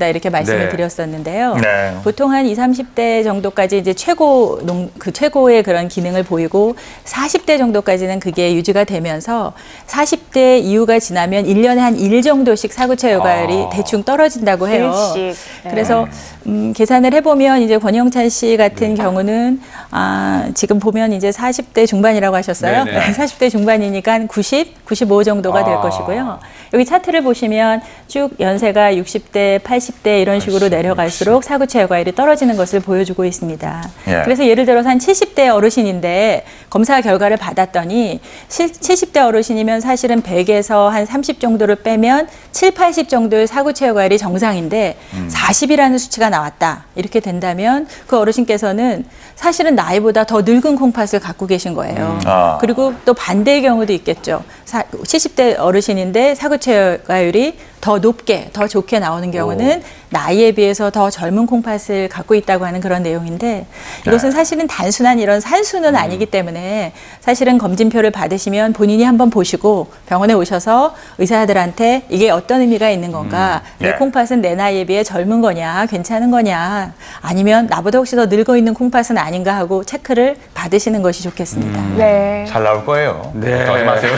이렇게 말씀을 네. 드렸었는데요. 네. 보통 한 20, 30대 정도까지 이제 최고의 그런 기능을 보이고 40대 정도까지는 그게 유지가 되면서 40대 이후가 지나면 1년에 한 1 정도씩 사구체 여과율이 대충 떨어진다고 해요. 1씩. 네. 그래서 계산을 해보면 이제 권영찬 씨 같은 경우는 지금 보면 이제 40대 중반이라고 하셨어요. 네네. 40대 중반이니까 한 90, 95 정도가 될 것이고요. 여기 차트를 보시면 쭉 연세가 60대, 80대 이런 식으로 내려갈수록 사구체 여과율이 떨어지는 것을 보여주고 있습니다. 예. 그래서 예를 들어서 한 70대 어르신인데 검사 결과를 받았더니 70대 어르신이면 사실은 100에서 한 30 정도를 빼면 7, 80 정도의 사구체 여과율이 정상인데 40이라는 수치가 나왔다. 이렇게 된다면 그 어르신께서는 사실은 나이보다 더 늙은 콩팥을 갖고 계신 거예요. 그리고 또 반대의 경우도 있겠죠. 70대 어르신인데 사구체 여과율이 더 높게, 더 좋게 나오는 경우는 나이에 비해서 더 젊은 콩팥을 갖고 있다고 하는 그런 내용인데 이것은 사실은 단순한 이런 산수는 아니기 때문에 사실은 검진표를 받으시면 본인이 한번 보시고 병원에 오셔서 의사들한테 이게 어떤 의미가 있는 건가, 내 콩팥은 내 나이에 비해 젊은 거냐, 괜찮은 거냐, 아니면 나보다 혹시 더 늙어 있는 콩팥은 아닌가 하고 체크를 받으시는 것이 좋겠습니다. 네. 잘 나올 거예요. 네. 걱정하지 마세요.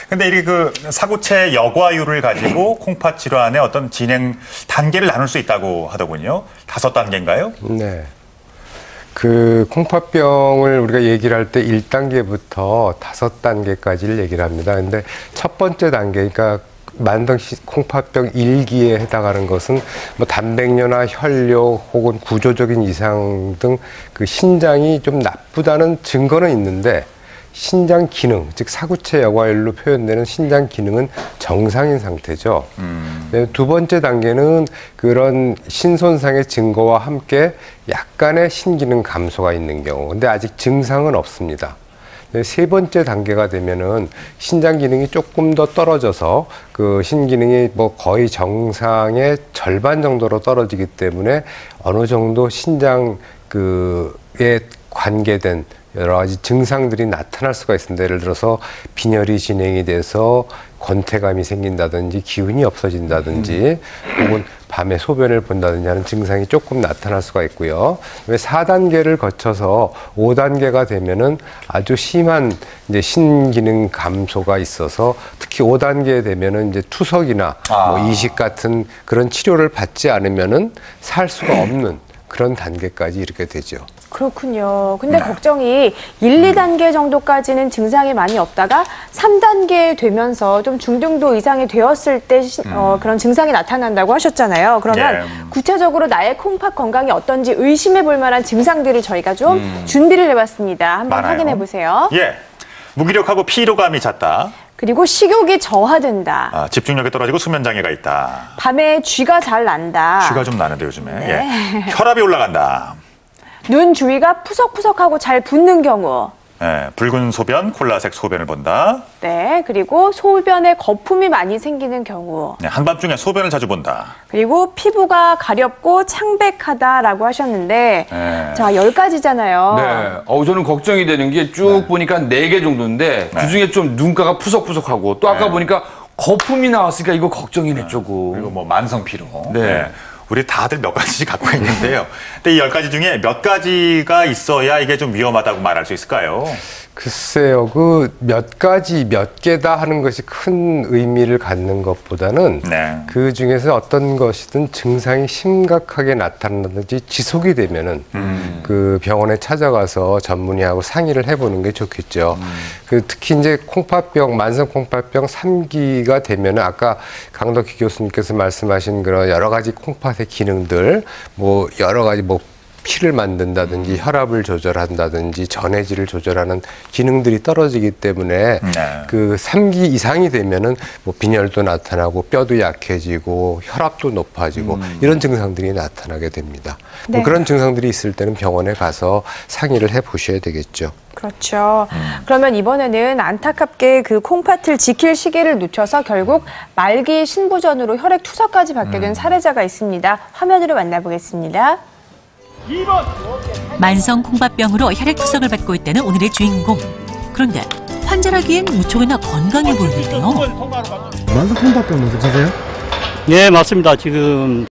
근데 이렇게 그 사구체 여과율을 가지고 콩팥 질환의 어떤 진행 단계를 나눌 수 있다고 하더군요. 5단계인가요? 네. 그 콩팥병을 우리가 얘기를 할 때 1단계부터 5단계까지를 얘기를 합니다. 근데 첫 번째 단계, 그러니까 만성 콩팥병 1기에 해당하는 것은 뭐 단백뇨나 혈뇨 혹은 구조적인 이상 등 그 신장이 좀 나쁘다는 증거는 있는데 신장 기능, 즉 사구체 여과율로 표현되는 신장 기능은 정상인 상태죠. 두 번째 단계는 그런 신손상의 증거와 함께 약간의 신기능 감소가 있는 경우, 근데 아직 증상은 없습니다. 세 번째 단계가 되면은 신장 기능이 조금 더 떨어져서 그 신기능이 뭐 거의 정상의 절반 정도로 떨어지기 때문에 어느 정도 신장 그에 관계된 여러 가지 증상들이 나타날 수가 있습니다. 예를 들어서 빈혈이 진행이 돼서 권태감이 생긴다든지 기운이 없어진다든지 혹은 밤에 소변을 본다든지 하는 증상이 조금 나타날 수가 있고요. 4단계를 거쳐서 5단계가 되면은 아주 심한 이제 신기능 감소가 있어서 특히 5단계에 되면은 이제 투석이나 뭐 이식 같은 그런 치료를 받지 않으면은 살 수가 없는 그런 단계까지 이렇게 되죠. 그렇군요. 근데 걱정이 1, 2단계 정도까지는 증상이 많이 없다가 3단계 되면서 좀 중등도 이상이 되었을 때 그런 증상이 나타난다고 하셨잖아요. 그러면 구체적으로 나의 콩팥 건강이 어떤지 의심해 볼 만한 증상들을 저희가 좀 준비를 해봤습니다. 한번 많아요. 확인해 보세요. 예. 무기력하고 피로감이 잦다. 그리고 식욕이 저하된다. 집중력이 떨어지고 수면장애가 있다. 밤에 쥐가 잘 난다. 쥐가 좀 나는데 요즘에. 예. 혈압이 올라간다. 눈 주위가 푸석푸석하고 잘 붓는 경우. 예. 붉은 소변, 콜라색 소변을 본다. 네, 그리고 소변에 거품이 많이 생기는 경우. 네, 한밤중에 소변을 자주 본다. 그리고 피부가 가렵고 창백하다라고 하셨는데 자, 10가지잖아요. 네. 저는 걱정이 되는 게 쭉 보니까 4개 정도인데 그중에 좀 눈가가 푸석푸석하고 또 아까 보니까 거품이 나왔으니까 이거 걱정이네 조금. 그리고 뭐 만성 피로. 네. 우리 다들 몇 가지씩 갖고 있는데요. 근데 이 10가지 중에 몇 가지가 있어야 이게 좀 위험하다고 말할 수 있을까요? 글쎄요, 그 몇 가지, 몇 개다 하는 것이 큰 의미를 갖는 것보다는 그 중에서 어떤 것이든 증상이 심각하게 나타난다든지 지속이 되면은 그 병원에 찾아가서 전문의하고 상의를 해보는 게 좋겠죠. 그 특히 이제 콩팥병, 만성 콩팥병 3기가 되면은 아까 강덕희 교수님께서 말씀하신 그런 여러 가지 콩팥의 기능들, 뭐 여러 가지 뭐 피를 만든다든지 혈압을 조절한다든지 전해질을 조절하는 기능들이 떨어지기 때문에 그 3기 이상이 되면은 뭐 빈혈도 나타나고 뼈도 약해지고 혈압도 높아지고 이런 증상들이 나타나게 됩니다. 뭐 그런 증상들이 있을 때는 병원에 가서 상의를 해 보셔야 되겠죠. 그렇죠. 그러면 이번에는 안타깝게 그 콩팥을 지킬 시기를 놓쳐서 결국 말기 신부전으로 혈액 투석까지 받게 된 사례자가 있습니다. 화면으로 만나보겠습니다. 만성 콩팥병으로 혈액투석을 받고 있다는 오늘의 주인공. 그런데 환자라기엔 무척이나 건강해 보이는데요. 만성 콩팥병 노숙하세요? 네, 맞습니다. 지금